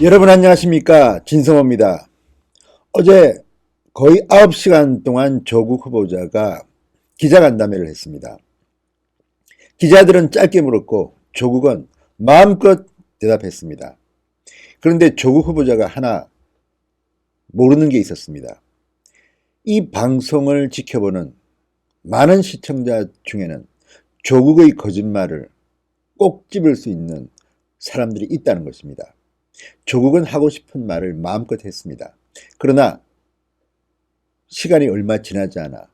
여러분 안녕하십니까, 진성호입니다. 어제 거의 9시간 동안 조국 후보자가 기자간담회를 했습니다. 기자들은 짧게 물었고 조국은 마음껏 대답했습니다. 그런데 조국 후보자가 하나 모르는 게 있었습니다. 이 방송을 지켜보는 많은 시청자 중에는 조국의 거짓말을 꼭 집을 수 있는 사람들이 있다는 것입니다. 조국은 하고 싶은 말을 마음껏 했습니다. 그러나 시간이 얼마 지나지 않아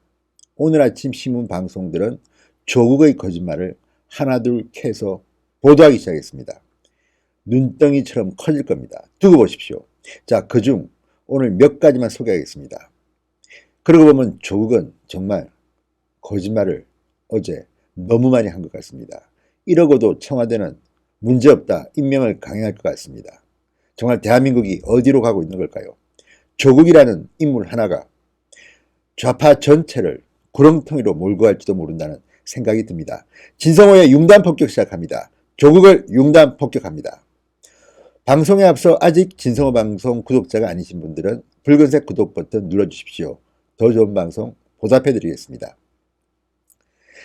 오늘 아침 신문 방송들은 조국의 거짓말을 하나둘 캐서 보도하기 시작했습니다. 눈덩이처럼 커질 겁니다. 두고 보십시오. 자, 그중 오늘 몇 가지만 소개하겠습니다. 그러고 보면 조국은 정말 거짓말을 어제 너무 많이 한 것 같습니다. 이러고도 청와대는 문제없다, 임명을 강행할 것 같습니다. 정말 대한민국이 어디로 가고 있는 걸까요? 조국이라는 인물 하나가 좌파 전체를 구렁텅이로 몰고 갈지도 모른다는 생각이 듭니다. 진성호의 융단 폭격 시작합니다. 조국을 융단 폭격합니다. 방송에 앞서 아직 진성호 방송 구독자가 아니신 분들은 붉은색 구독 버튼 눌러주십시오. 더 좋은 방송 보답해드리겠습니다.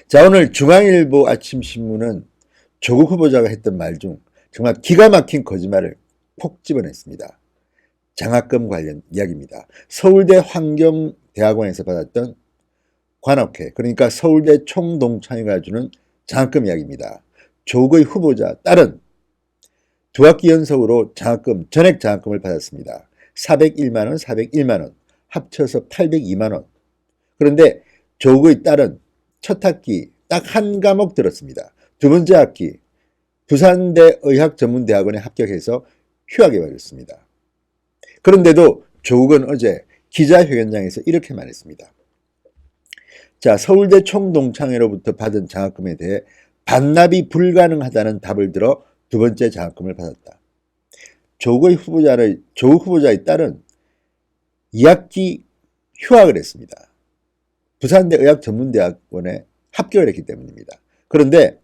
자, 오늘 중앙일보 아침 신문은 조국 후보자가 했던 말 중 정말 기가 막힌 거짓말을 폭 집어냈습니다. 장학금 관련 이야기입니다. 서울대 환경대학원에서 받았던 관학회, 그러니까 서울대 총동창회가 주는 장학금 이야기입니다. 조국의 후보자 딸은 두 학기 연속으로 장학금, 전액 장학금을 받았습니다. 401만원, 401만원, 합쳐서 802만원. 그런데 조국의 딸은 첫 학기 딱 한 과목 들었습니다. 두 번째 학기 부산대 의학전문대학원에 합격해서 휴학에 걸렸습니다. 그런데도 조국은 어제 기자회견장에서 이렇게 말했습니다. 자, 서울대 총동창회로부터 받은 장학금에 대해 반납이 불가능하다는 답을 들어 두 번째 장학금을 받았다. 조국 후보자의 딸은 2학기 휴학을 했습니다. 부산대 의학전문대학원에 합격을 했기 때문입니다. 그런데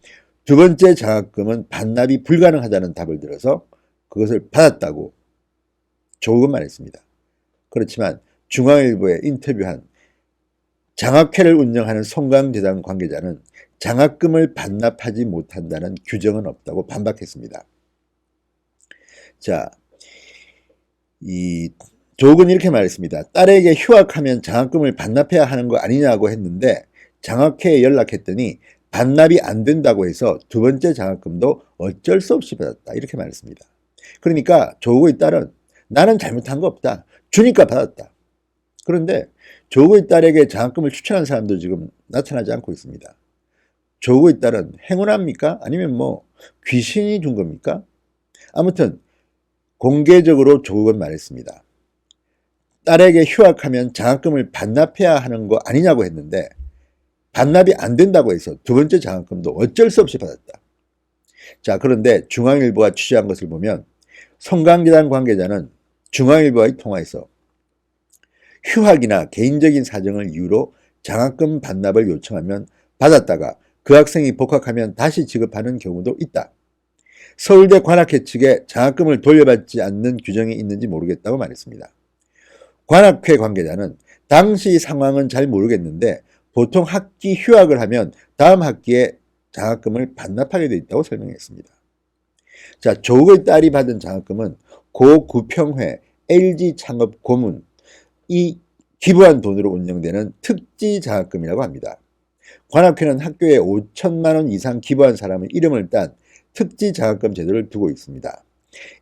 두 번째 장학금은 반납이 불가능하다는 답을 들어서 그것을 받았다고 조국은 말했습니다. 그렇지만 중앙일보에 인터뷰한 장학회를 운영하는 송강재단 관계자는 장학금을 반납하지 못한다는 규정은 없다고 반박했습니다. 자, 조국은 이렇게 말했습니다. 딸에게 휴학하면 장학금을 반납해야 하는 거 아니냐고 했는데 장학회에 연락했더니 반납이 안 된다고 해서 두 번째 장학금도 어쩔 수 없이 받았다, 이렇게 말했습니다. 그러니까 조국의 딸은 나는 잘못한 거 없다, 주니까 받았다. 그런데 조국의 딸에게 장학금을 추천한 사람도 지금 나타나지 않고 있습니다. 조국의 딸은 행운합니까? 아니면 뭐 귀신이 준 겁니까? 아무튼 공개적으로 조국은 말했습니다. 딸에게 휴학하면 장학금을 반납해야 하는 거 아니냐고 했는데 반납이 안 된다고 해서 두 번째 장학금도 어쩔 수 없이 받았다. 자, 그런데 중앙일보가 취재한 것을 보면 송강재단 관계자는 중앙일보와의 통화에서 휴학이나 개인적인 사정을 이유로 장학금 반납을 요청하면 받았다가 그 학생이 복학하면 다시 지급하는 경우도 있다. 서울대 관학회 측에 장학금을 돌려받지 않는 규정이 있는지 모르겠다고 말했습니다. 관학회 관계자는 당시 상황은 잘 모르겠는데 보통 학기 휴학을 하면 다음 학기에 장학금을 반납하게 돼 있다고 설명했습니다. 자, 조국의 딸이 받은 장학금은 고 구평회 LG 창업 고문, 이 기부한 돈으로 운영되는 특지 장학금이라고 합니다. 관학회는 학교에 5천만 원 이상 기부한 사람의 이름을 딴 특지 장학금 제도를 두고 있습니다.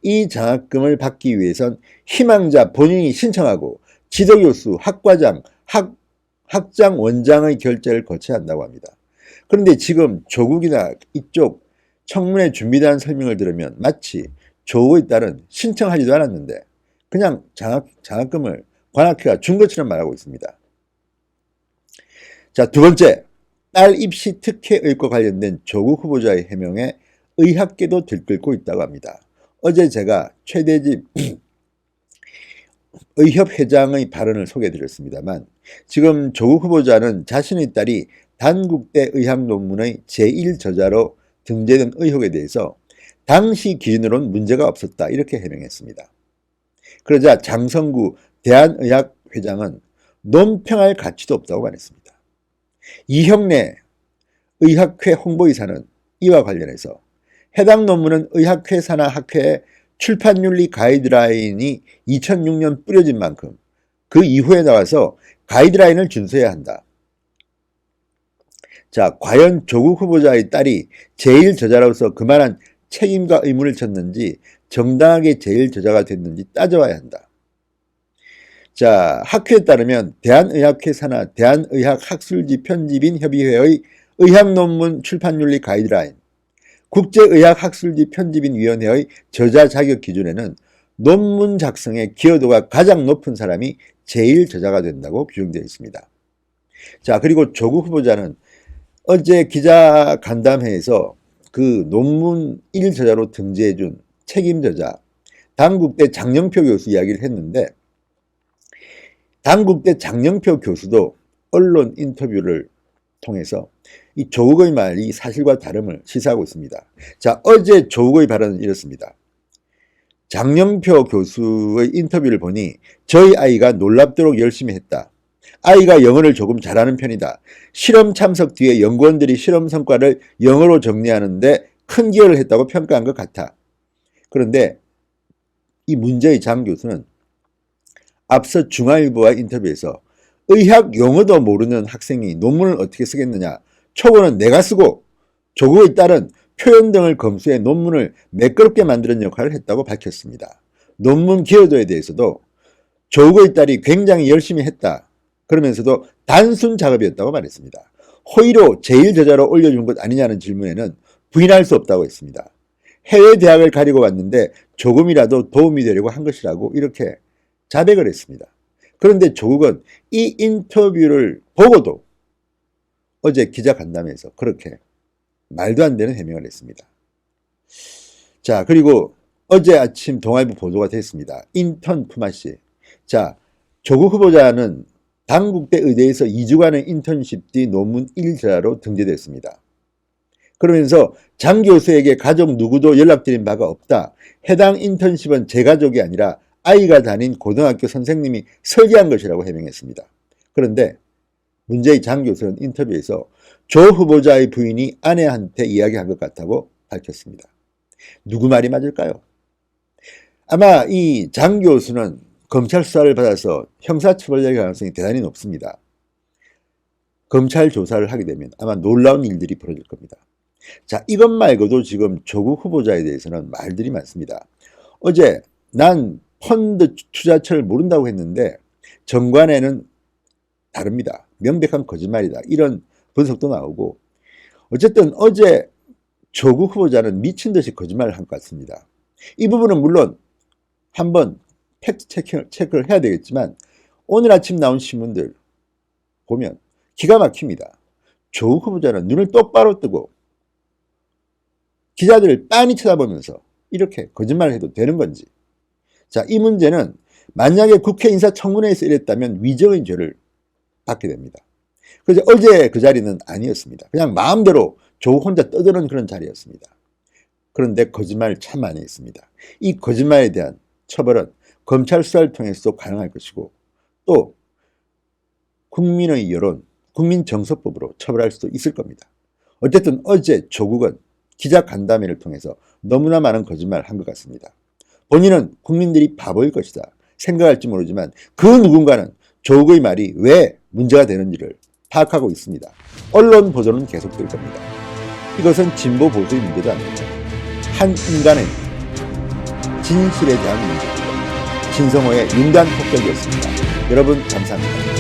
이 장학금을 받기 위해선 희망자 본인이 신청하고 지도교수, 학과장, 학장, 원장의 결재를 거쳐야 한다고 합니다. 그런데 지금 조국이나 이쪽 청문회 준비단 설명을 들으면 마치 조국의 딸은 신청하지도 않았는데 그냥 장학금을 관학회가 준 것처럼 말하고 있습니다. 자, 두 번째, 딸 입시 특혜 의혹과 관련된 조국 후보자의 해명에 의학계도 들끓고 있다고 합니다. 어제 제가 최대집 의협회장의 발언을 소개해드렸습니다만 지금 조국 후보자는 자신의 딸이 단국대 의학 논문의 제1저자로 등재된 의혹에 대해서 당시 기준으로는 문제가 없었다 이렇게 해명했습니다. 그러자 장성구 대한의학회장은 논평할 가치도 없다고 말했습니다. 이형래 의학회 홍보이사는 이와 관련해서 해당 논문은 의학회 산하 학회의 출판윤리 가이드라인이 2006년 뿌려진 만큼 그 이후에 나와서 가이드라인을 준수해야 한다. 자, 과연 조국 후보자의 딸이 제1저자로서 그만한 책임과 의무를 졌는지 정당하게 제1저자가 됐는지 따져봐야 한다. 자, 학회에 따르면 대한의학회 산하 대한의학학술지 편집인 협의회의 의학논문 출판윤리 가이드라인, 국제의학학술지 편집인 위원회의 저자 자격 기준에는 논문 작성의 기여도가 가장 높은 사람이 제1저자가 된다고 규정되어 있습니다. 자, 그리고 조국 후보자는 어제 기자간담회에서 그 논문 1저자로 등재해준 책임저자 당국대 장영표 교수 이야기를 했는데, 당국대 장영표 교수도 언론 인터뷰를 통해서 이 조국의 말이 사실과 다름을 시사하고 있습니다. 자, 어제 조국의 발언은 이렇습니다. 장영표 교수의 인터뷰를 보니 저희 아이가 놀랍도록 열심히 했다. 아이가 영어를 조금 잘하는 편이다. 실험 참석 뒤에 연구원들이 실험 성과를 영어로 정리하는데 큰 기여를 했다고 평가한 것 같아. 그런데 이 문제의 장 교수는 앞서 중앙일보와 인터뷰에서 의학 용어도 모르는 학생이 논문을 어떻게 쓰겠느냐. 초보는 내가 쓰고 조국의 딸은 표현 등을 검수해 논문을 매끄럽게 만드는 역할을 했다고 밝혔습니다. 논문 기여도에 대해서도 조국의 딸이 굉장히 열심히 했다. 그러면서도 단순 작업이었다고 말했습니다. 호의로 제1저자로 올려준 것 아니냐는 질문에는 부인할 수 없다고 했습니다. 해외 대학을 가리고 왔는데 조금이라도 도움이 되려고 한 것이라고 이렇게 자백을 했습니다. 그런데 조국은 이 인터뷰를 보고도 어제 기자간담회에서 그렇게 말도 안 되는 해명을 했습니다. 자, 그리고 어제 아침 동아일보 보도가 됐습니다. 인턴 품앗이. 자, 조국 후보자는 당국대 의대에서 2주간의 인턴십 뒤 논문 1저자로 등재됐습니다. 그러면서 장 교수에게 가족 누구도 연락드린 바가 없다. 해당 인턴십은 제 가족이 아니라 아이가 다닌 고등학교 선생님이 설계한 것이라고 해명했습니다. 그런데 문제의 장 교수는 인터뷰에서 조 후보자의 부인이 아내한테 이야기한 것 같다고 밝혔습니다. 누구 말이 맞을까요? 아마 이 장 교수는 검찰 수사를 받아서 형사처벌될 가능성이 대단히 높습니다. 검찰 조사를 하게 되면 아마 놀라운 일들이 벌어질 겁니다. 자, 이것 말고도 지금 조국 후보자에 대해서는 말들이 많습니다. 어제 난 펀드 투자처를 모른다고 했는데 정관에는 다릅니다. 명백한 거짓말이다. 이런 분석도 나오고, 어쨌든 어제 조국 후보자는 미친 듯이 거짓말을 한 것 같습니다. 이 부분은 물론 한번 팩트 체크를 해야 되겠지만 오늘 아침 나온 신문들 보면 기가 막힙니다. 조국 후보자는 눈을 똑바로 뜨고 기자들을 빤히 쳐다보면서 이렇게 거짓말을 해도 되는 건지. 자, 이 문제는 만약에 국회 인사청문회에서 이랬다면 위증의 죄를 받게 됩니다. 그래서 어제 그 자리는 아니었습니다. 그냥 마음대로 조국 혼자 떠드는 그런 자리였습니다. 그런데 거짓말을 참 많이 했습니다. 이 거짓말에 대한 처벌은 검찰 수사를 통해서도 가능할 것이고, 또 국민의 여론, 국민정서법으로 처벌할 수도 있을 겁니다. 어쨌든 어제 조국은 기자간담회를 통해서 너무나 많은 거짓말을 한 것 같습니다. 본인은 국민들이 바보일 것이다 생각할지 모르지만 그 누군가는 조국의 말이 왜 문제가 되는지를 파악하고 있습니다. 언론 보도는 계속될 겁니다. 이것은 진보 보수의 문제도 아닙니다. 한 인간의 진실에 대한 문제입니다. 신성호의 윤단 폭격이었습니다. 여러분 감사합니다.